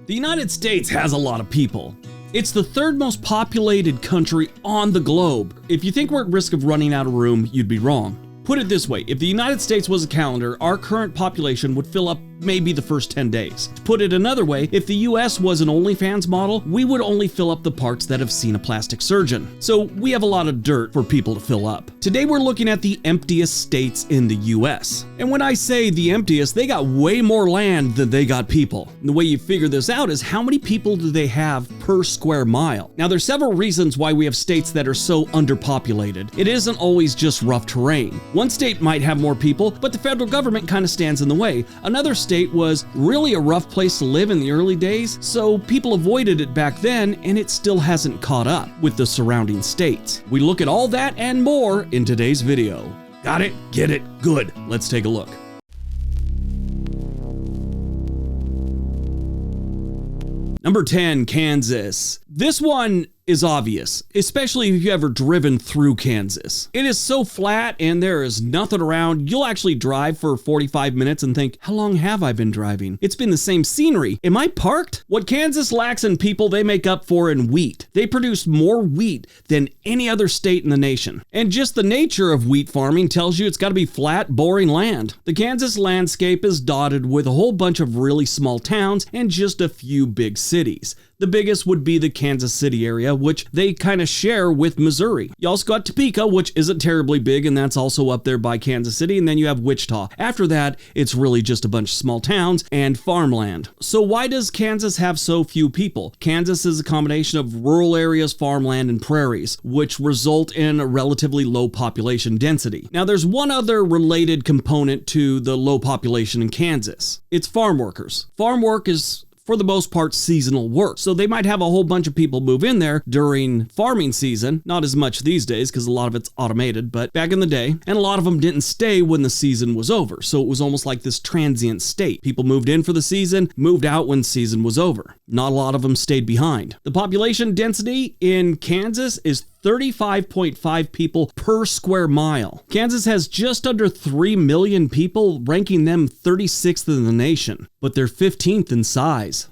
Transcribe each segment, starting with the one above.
The United States has a lot of people. It's the third most populated country on the globe. If you think we're at risk of running out of room, you'd be wrong. Put it this way, if the United States was a calendar, our current population would fill up maybe the first 10 days. To put it another way, if the US was an OnlyFans model, we would only fill up the parts that have seen a plastic surgeon. So we have a lot of dirt for people to fill up. Today we're looking at the emptiest states in the US. And when I say the emptiest, they got way more land than they got people. And the way you figure this out is how many people do they have per square mile? Now there's several reasons why we have states that are so underpopulated. It isn't always just rough terrain. One state might have more people, but the federal government kind of stands in the way. Another state was really a rough place to live in the early days, so people avoided it back then, and it still hasn't caught up with the surrounding states. We look at all that and more in today's video. Got it? Get it? Good. Let's take a look. Number 10, Kansas. This one is obvious, especially if you've ever driven through Kansas. It is so flat and there is nothing around. You'll actually drive for 45 minutes and think, how long have I been driving? It's been the same scenery. Am I parked? What Kansas lacks in people, they make up for in wheat. They produce more wheat than any other state in the nation. And just the nature of wheat farming tells you it's got to be flat, boring land. The Kansas landscape is dotted with a whole bunch of really small towns and just a few big cities. The biggest would be the Kansas City area, which they kind of share with Missouri. You also got Topeka, which isn't terribly big, and that's also up there by Kansas City, and then you have Wichita. After that, it's really just a bunch of small towns and farmland. So why does Kansas have so few people? Kansas is a combination of rural areas, farmland, and prairies, which result in a relatively low population density. Now, there's one other related component to the low population in Kansas. It's farm workers. Farm work is, for the most part, seasonal work. So they might have a whole bunch of people move in there during farming season, not as much these days because a lot of it's automated, but back in the day, and a lot of them didn't stay when the season was over. So it was almost like this transient state. People moved in for the season, moved out when season was over. Not a lot of them stayed behind. The population density in Kansas is 35.5 people per square mile. Kansas has just under 3 million people, ranking them 36th in the nation, but they're 15th in size.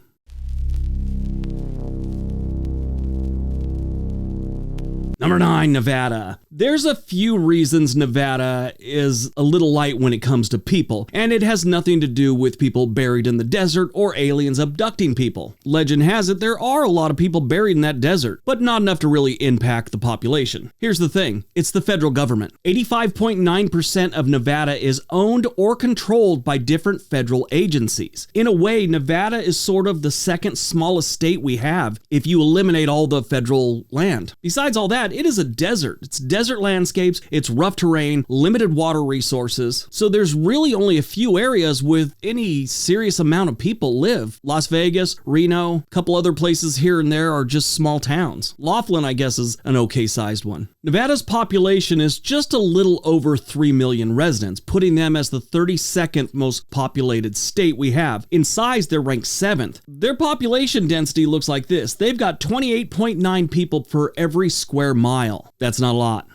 Number 9, Nevada. There's a few reasons Nevada is a little light when it comes to people, and it has nothing to do with people buried in the desert or aliens abducting people. Legend has it there are a lot of people buried in that desert, but not enough to really impact the population. Here's the thing, it's the federal government. 85.9% of Nevada is owned or controlled by different federal agencies. In a way, Nevada is sort of the second smallest state we have if you eliminate all the federal land. Besides all that, it is a desert. It's desert landscapes, it's rough terrain, limited water resources. So there's really only a few areas with any serious amount of people live. Las Vegas, Reno, a couple other places here and there are just small towns. Laughlin, I guess, is an okay sized one. Nevada's population is just a little over 3 million residents, putting them as the 32nd most populated state we have. In size, they're ranked 7th. Their population density looks like this. They've got 28.9 people per every square mile. That's not a lot.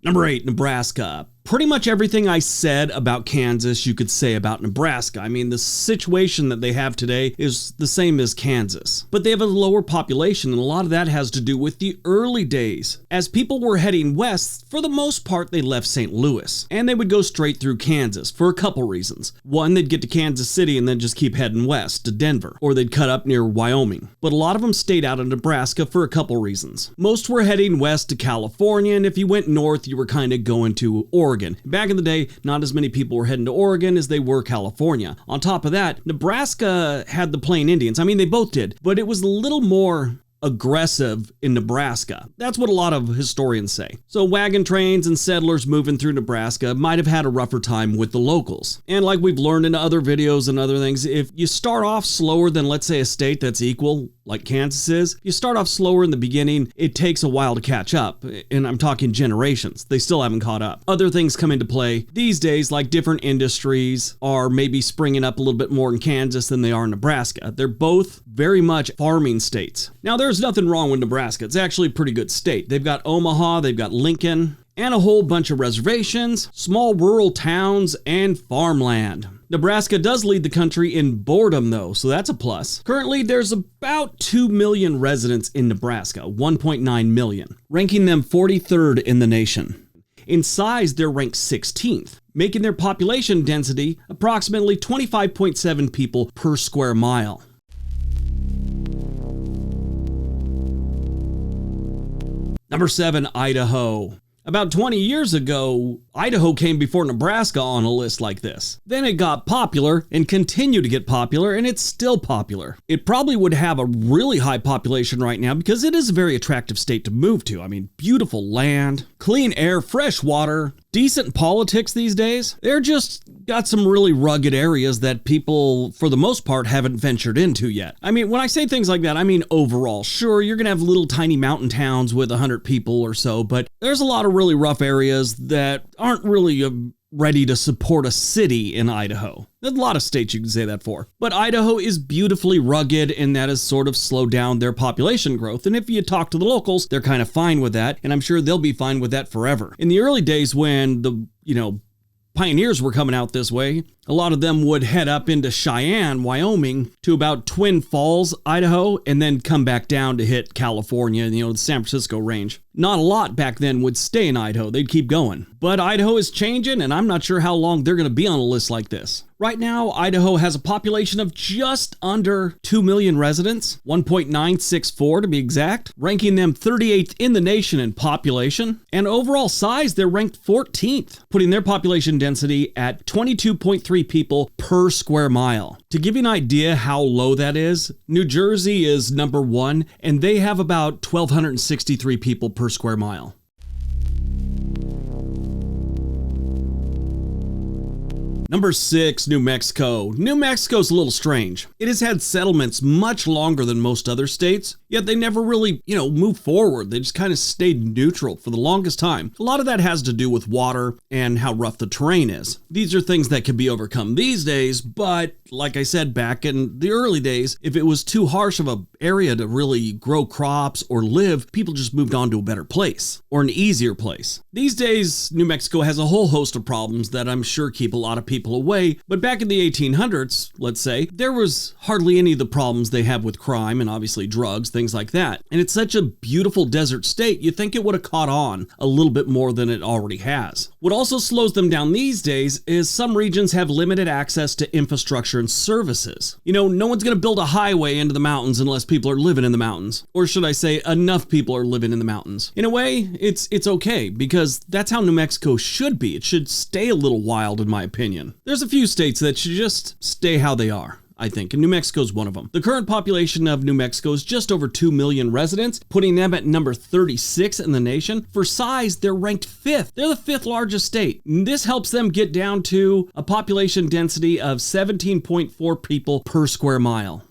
Number 8, Nebraska. Pretty much everything I said about Kansas, you could say about Nebraska. I mean, the situation that they have today is the same as Kansas. But they have a lower population, and a lot of that has to do with the early days. As people were heading west, for the most part, they left St. Louis. And they would go straight through Kansas for a couple reasons. One, they'd get to Kansas City and then just keep heading west to Denver. Or they'd cut up near Wyoming. But a lot of them stayed out of Nebraska for a couple reasons. Most were heading west to California, and if you went north, you were kind of going to Oregon. Back in the day, not as many people were heading to Oregon as they were California. On top of that, Nebraska had the Plain Indians. I mean, they both did, but it was a little more aggressive in Nebraska. That's what a lot of historians say. So wagon trains and settlers moving through Nebraska might have had a rougher time with the locals. And like we've learned in other videos and other things, if you start off slower than, let's say, a state that's equal, like Kansas is, you start off slower in the beginning, it takes a while to catch up. And I'm talking generations. They still haven't caught up. Other things come into play these days, like different industries are maybe springing up a little bit more in Kansas than they are in Nebraska. They're both very much farming states. Now, there's nothing wrong with Nebraska. It's actually a pretty good state. They've got Omaha, they've got Lincoln, and a whole bunch of reservations, small rural towns, and farmland. Nebraska does lead the country in boredom though, so that's a plus. Currently, there's about 2 million residents in Nebraska, 1.9 million, ranking them 43rd in the nation. In size, they're ranked 16th, making their population density approximately 25.7 people per square mile. Number 7, Idaho. About 20 years ago, Idaho came before Nebraska on a list like this. Then it got popular and continued to get popular, and it's still popular. It probably would have a really high population right now because it is a very attractive state to move to. I mean, beautiful land, clean air, fresh water, decent politics these days. They're just got some really rugged areas that people, for the most part, haven't ventured into yet. I mean, when I say things like that, I mean overall. Sure, you're going to have little tiny mountain towns with 100 people or so, but there's a lot of really rough areas that aren't really ready to support a city in Idaho. There's a lot of states you can say that for. But Idaho is beautifully rugged, and that has sort of slowed down their population growth. And if you talk to the locals, they're kind of fine with that, and I'm sure they'll be fine with that forever. In the early days when the, pioneers were coming out this way, a lot of them would head up into Cheyenne, Wyoming, to about Twin Falls, Idaho, and then come back down to hit California, the San Francisco range. Not a lot back then would stay in Idaho. They'd keep going. But Idaho is changing, and I'm not sure how long they're going to be on a list like this. Right now, Idaho has a population of just under 2 million residents, 1.964 to be exact, ranking them 38th in the nation in population. And overall size, they're ranked 14th, putting their population density at 22.3 people per square mile. To give you an idea how low that is, New Jersey is number 1, and they have about 1,263 people per square mile. Number 6, New Mexico. New Mexico's a little strange. It has had settlements much longer than most other states, yet they never really, moved forward. They just kind of stayed neutral for the longest time. A lot of that has to do with water and how rough the terrain is. These are things that can be overcome these days, but like I said back in the early days, if it was too harsh of an area to really grow crops or live, people just moved on to a better place or an easier place. These days, New Mexico has a whole host of problems that I'm sure keep a lot of people away, but back in the 1800s, let's say, there was hardly any of the problems they have with crime and obviously drugs, things like that. And it's such a beautiful desert state, you'd think it would have caught on a little bit more than it already has. What also slows them down these days is some regions have limited access to infrastructure and services. No one's going to build a highway into the mountains unless people are living in the mountains. Or should I say, enough people are living in the mountains. In a way, it's okay, because that's how New Mexico should be. It should stay a little wild, in my opinion. There's a few states that should just stay how they are, I think, and New Mexico's one of them. The current population of New Mexico is just over 2 million residents, putting them at number 36 in the nation. For size, they're ranked 5th. They're the 5th largest state. This helps them get down to a population density of 17.4 people per square mile.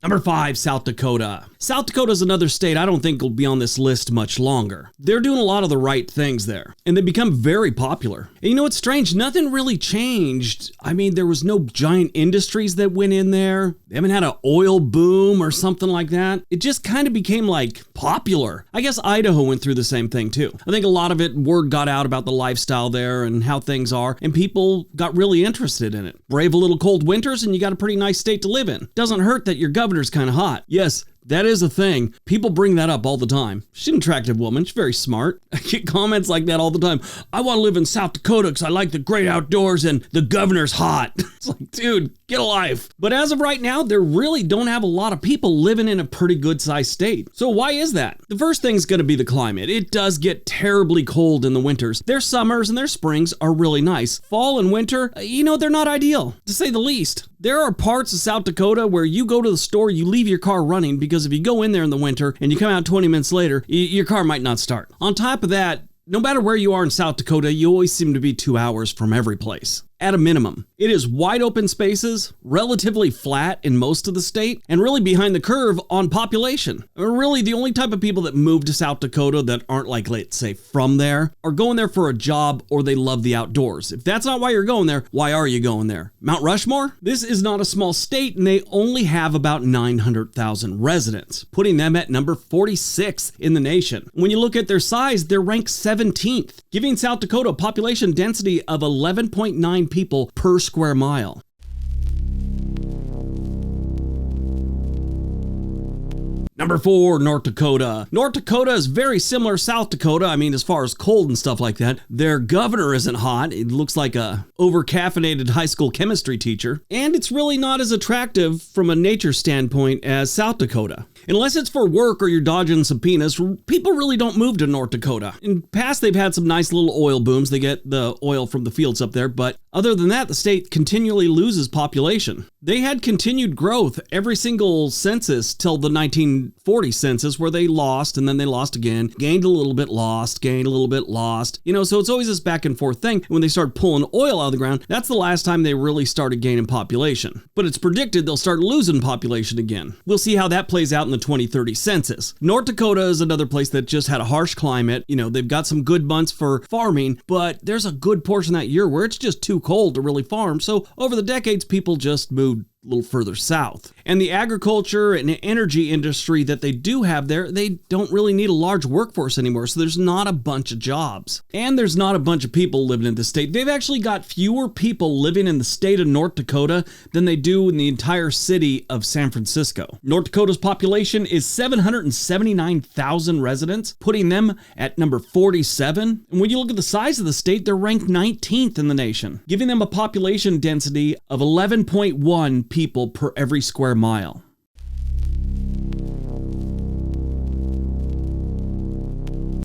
Number 5, South Dakota. South Dakota is another state I don't think will be on this list much longer. They're doing a lot of the right things there, and they become very popular. And you know what's strange? Nothing really changed. I mean, there was no giant industries that went in there. They haven't had an oil boom or something like that. It just kind of became popular. I guess Idaho went through the same thing too. I think a lot of word got out about the lifestyle there and how things are, and people got really interested in it. Brave a little cold winters and you got a pretty nice state to live in. Doesn't hurt that your governor's kind of hot. Yes, that is a thing. People bring that up all the time. She's an attractive woman. She's very smart. I get comments like that all the time. I want to live in South Dakota because I like the great outdoors and the governor's hot. It's like, dude, get a life. But as of right now, there really don't have a lot of people living in a pretty good sized state. So why is that? The first thing is going to be the climate. It does get terribly cold in the winters. Their summers and their springs are really nice. Fall and winter, they're not ideal, to say the least. There are parts of South Dakota where you go to the store, you leave your car running because if you go in there in the winter and you come out 20 minutes later, your car might not start. On top of that, no matter where you are in South Dakota, you always seem to be 2 hours from every place. at a minimum. It is wide open spaces, relatively flat in most of the state, and really behind the curve on population. Really, the only type of people that move to South Dakota that aren't like, let's say, from there, are going there for a job or they love the outdoors. If that's not why you're going there, why are you going there? Mount Rushmore? This is not a small state, and they only have about 900,000 residents, putting them at number 46 in the nation. When you look at their size, they're ranked 17th, giving South Dakota a population density of 11.9 people per square mile. Number 4, North Dakota. North Dakota is very similar to South Dakota. I mean, as far as cold and stuff like that. Their governor isn't hot. It looks like a over-caffeinated high school chemistry teacher. And it's really not as attractive from a nature standpoint as South Dakota. Unless it's for work or you're dodging subpoenas, people really don't move to North Dakota. In the past, they've had some nice little oil booms. They get the oil from the fields up there, but other than that, the state continually loses population. They had continued growth every single census till the 1940 census, where they lost and then they lost again, gained a little bit, lost, gained a little bit, lost. So it's always this back and forth thing. When they start pulling oil out of the ground, that's the last time they really started gaining population. But it's predicted they'll start losing population again. We'll see how that plays out in the 2030 census. North Dakota is another place that just had a harsh climate. They've got some good months for farming, but there's a good portion that year where it's just too cold to really farm. So over the decades, people just moved a little further south. And the agriculture and energy industry that they do have there, they don't really need a large workforce anymore, so there's not a bunch of jobs. And there's not a bunch of people living in the state. They've actually got fewer people living in the state of North Dakota than they do in the entire city of San Francisco. North Dakota's population is 779,000 residents, putting them at number 47. And when you look at the size of the state, they're ranked 19th in the nation, giving them a population density of 11.1 people per every square mile.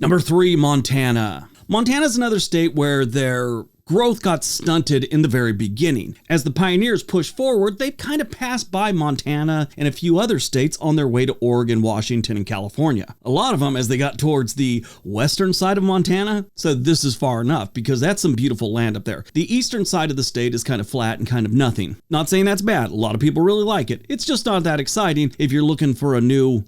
Number 3, Montana. Montana's another state where their growth got stunted in the very beginning. As the pioneers pushed forward, they kind of passed by Montana and a few other states on their way to Oregon, Washington, and California. A lot of them, as they got towards the western side of Montana, said this is far enough, because that's some beautiful land up there. The eastern side of the state is kind of flat and kind of nothing. Not saying that's bad. A lot of people really like it. It's just not that exciting if you're looking for a new,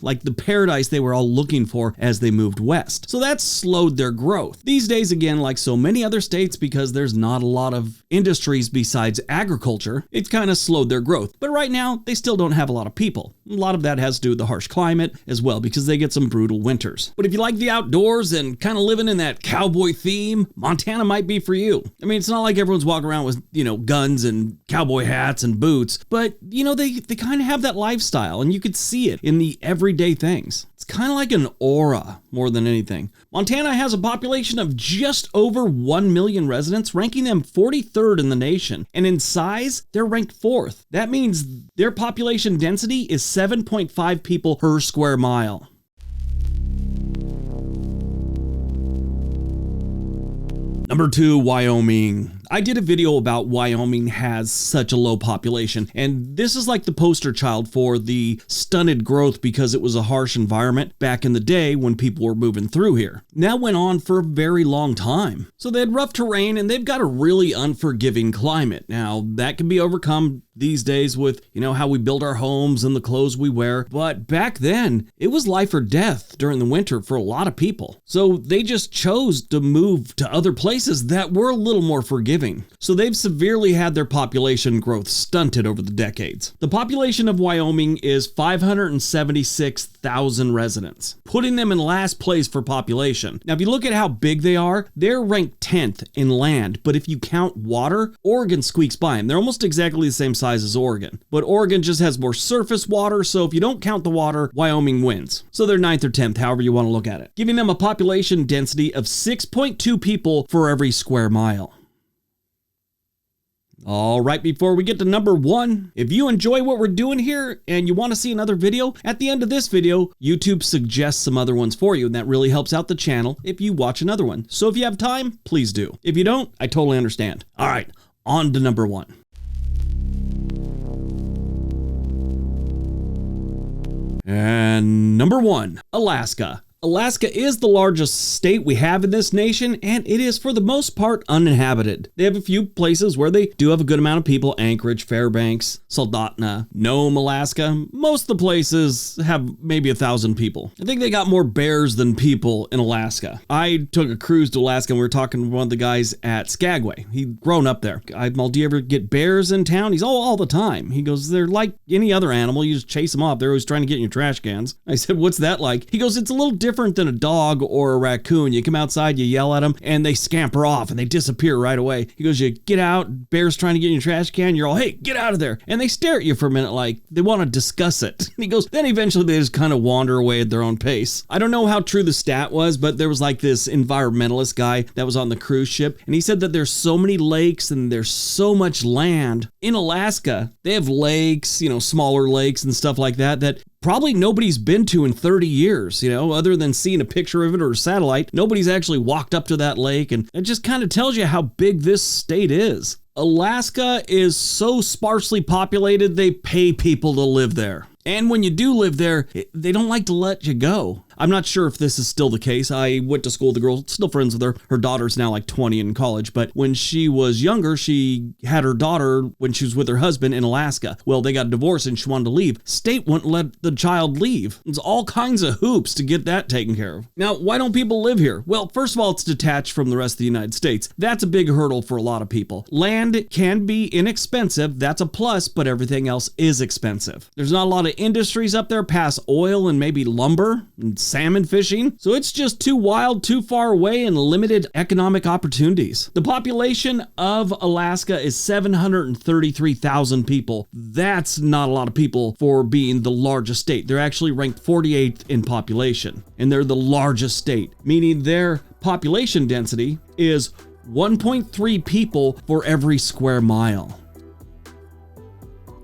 like the paradise they were all looking for as they moved west. So that slowed their growth. These days, again, like so many other states, because there's not a lot of industries besides agriculture, it's kind of slowed their growth. But right now, they still don't have a lot of people. A lot of that has to do with the harsh climate as well, because they get some brutal winters. But if you like the outdoors and kind of living in that cowboy theme, Montana might be for you. I mean, it's not like everyone's walking around with, guns and cowboy hats and boots, but, they kind of have that lifestyle, and you could see it in the everyday things. It's kind of like an aura more than anything. Montana has a population of just over 1 million residents, ranking them 43rd in the nation. And in size, they're ranked 4th. That means their population density is 7.5 people per square mile. Number 2, Wyoming. I did a video about Wyoming has such a low population, and this is like the poster child for the stunted growth because it was a harsh environment back in the day when people were moving through here. And that went on for a very long time. So they had rough terrain, and they've got a really unforgiving climate. Now, that can be overcome these days with, how we build our homes and the clothes we wear. But back then, it was life or death during the winter for a lot of people. So they just chose to move to other places that were a little more forgiving. So they've severely had their population growth stunted over the decades. The population of Wyoming is 576,000 residents, putting them in last place for population. Now, if you look at how big they are, they're ranked 10th in land, but if you count water, Oregon squeaks by them. They're almost exactly the same size as Oregon, but Oregon just has more surface water, so if you don't count the water, Wyoming wins. So they're 9th or 10th, however you want to look at it, giving them a population density of 6.2 people for every square mile. All right, before we get to number 1, if you enjoy what we're doing here and you want to see another video, at the end of this video, YouTube suggests some other ones for you, and that really helps out the channel if you watch another one. So if you have time, please do. If you don't, I totally understand. All right, on to number 1. And number 1, Alaska. Alaska is the largest state we have in this nation, and it is for the most part uninhabited. They have a few places where they do have a good amount of people: Anchorage, Fairbanks, Soldotna, Nome, Alaska. Most of the places have maybe 1,000 people. I think they got more bears than people in Alaska. I took a cruise to Alaska and we were talking to one of the guys at Skagway. He'd grown up there. Well, do you ever get bears in town? He's all the time. He goes, they're like any other animal. You just chase them off. They're always trying to get in your trash cans. I said, what's that like? He goes, it's a little different than a dog or a raccoon. You come outside, you yell at them, and they scamper off and they disappear right away. He goes, you get out, bear's trying to get in your trash can, you're all, hey, get out of there. And they stare at you for a minute like they want to discuss it. He goes, then eventually they just kind of wander away at their own pace. I don't know how true the stat was, but there was like this environmentalist guy that was on the cruise ship, and he said that there's so many lakes and there's so much land in Alaska. They have lakes, smaller lakes and stuff like that probably nobody's been to in 30 years, other than seeing a picture of it or a satellite. Nobody's actually walked up to that lake, and it just kind of tells you how big this state is. Alaska is so sparsely populated, they pay people to live there. And when you do live there, they don't like to let you go. I'm not sure if this is still the case. I went to school with the girl, still friends with her. Her daughter's now like 20 in college, but when she was younger, she had her daughter when she was with her husband in Alaska. Well, they got divorced and she wanted to leave. State wouldn't let the child leave. There's all kinds of hoops to get that taken care of. Now, why don't people live here? Well, first of all, it's detached from the rest of the United States. That's a big hurdle for a lot of people. Land can be inexpensive. That's a plus, but everything else is expensive. There's not a lot of industries up there past oil and maybe lumber and salmon fishing. So it's just too wild, too far away, and limited economic opportunities. The population of Alaska is 733,000 people. That's not a lot of people for being the largest state. They're actually ranked 48th in population, and they're the largest state, meaning their population density is 1.3 people for every square mile.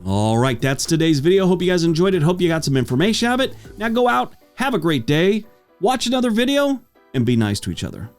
All right, that's today's video. Hope you guys enjoyed it. Hope you got some information out of it. Now go out, have a great day, watch another video, and be nice to each other.